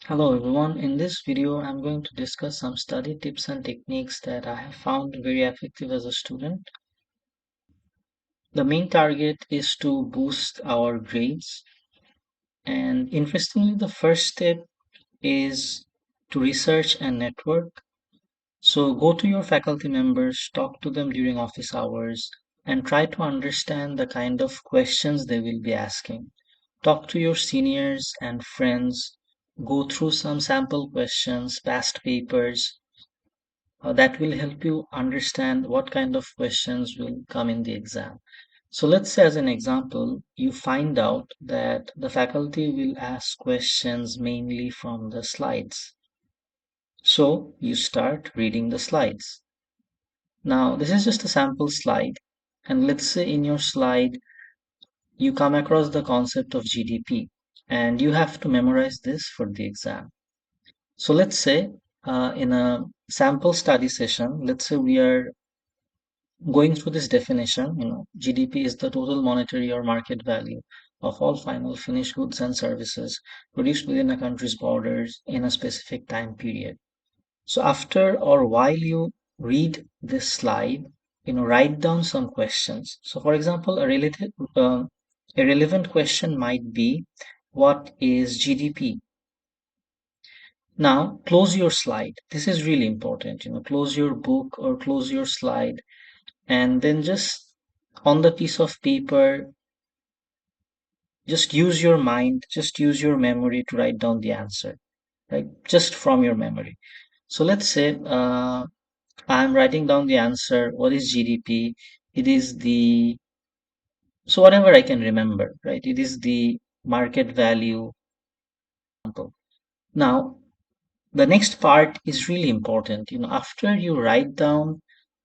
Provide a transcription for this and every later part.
Hello everyone, in this video I'm going to discuss some study tips and techniques that I have found very effective as a student. The main target is to boost our grades, and interestingly the first step is to research and network. So go to your faculty members, talk to them during office hours, and try to understand the kind of questions they will be asking. Talk to your seniors and friends, go through some sample questions, past papers, that will help you understand what kind of questions will come in the exam. So let's say as an example, you find out that the faculty will ask questions mainly from the slides. So you start reading the slides. Now, this is just a sample slide. And let's say in your slide, you come across the concept of GDP and you have to memorize this for the exam. So let's say in a sample study session, let's say we are going through this definition, GDP is the total monetary or market value of all final finished goods and services produced within a country's borders in a specific time period. So after or while you read this slide, write down some questions. So for example, a relevant question might be, what is GDP? Now close your slide. This is really important. Close your book or close your slide, and then just on the piece of paper, just use your mind, just use your memory to write down the answer, right? Just from your memory. So let's say I'm writing down the answer. What is GDP? It is the, so whatever I can remember, right? It is the market value. Now, the next part is really important. After you write down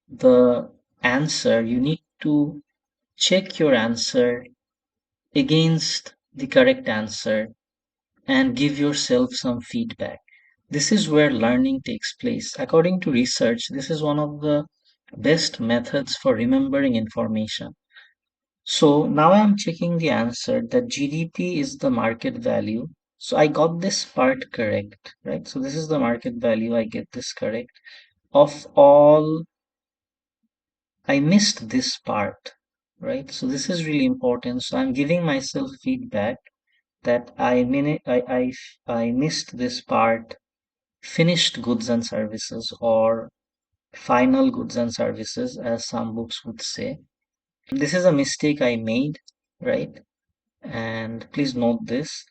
the answer, you need to check your answer against the correct answer and give yourself some feedback. This is where learning takes place. According to research, this is one of the best methods for remembering information. So now I'm checking the answer that GDP is the market value. So I got this part correct, right? So this is the market value. I get this correct. Of all, I missed this part, right? So this is really important. So I'm giving myself feedback that I missed this part, finished goods and services, or final goods and services, as some books would say. This is a mistake I made, right? And please note this.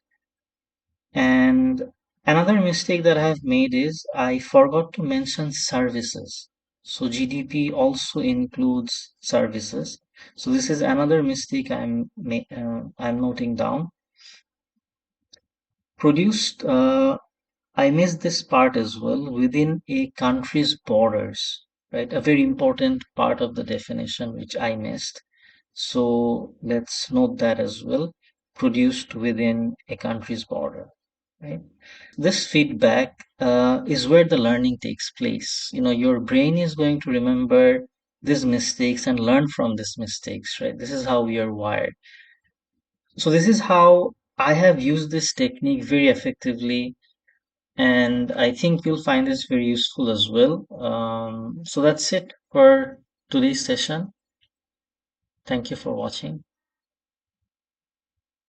And another mistake that I have made is I forgot to mention services. So GDP also includes services. So this is another mistake I'm noting down. Produced, I missed this part as well, within a country's borders, right? A very important part of the definition which I missed. So let's note that as well. Produced within a country's border, right? This feedback is where the learning takes place. Your brain is going to remember these mistakes and learn from these mistakes, right? This is how we are wired. So this is how I have used this technique very effectively, and I think you'll find this very useful as well. So that's it for today's session. Thank you for watching.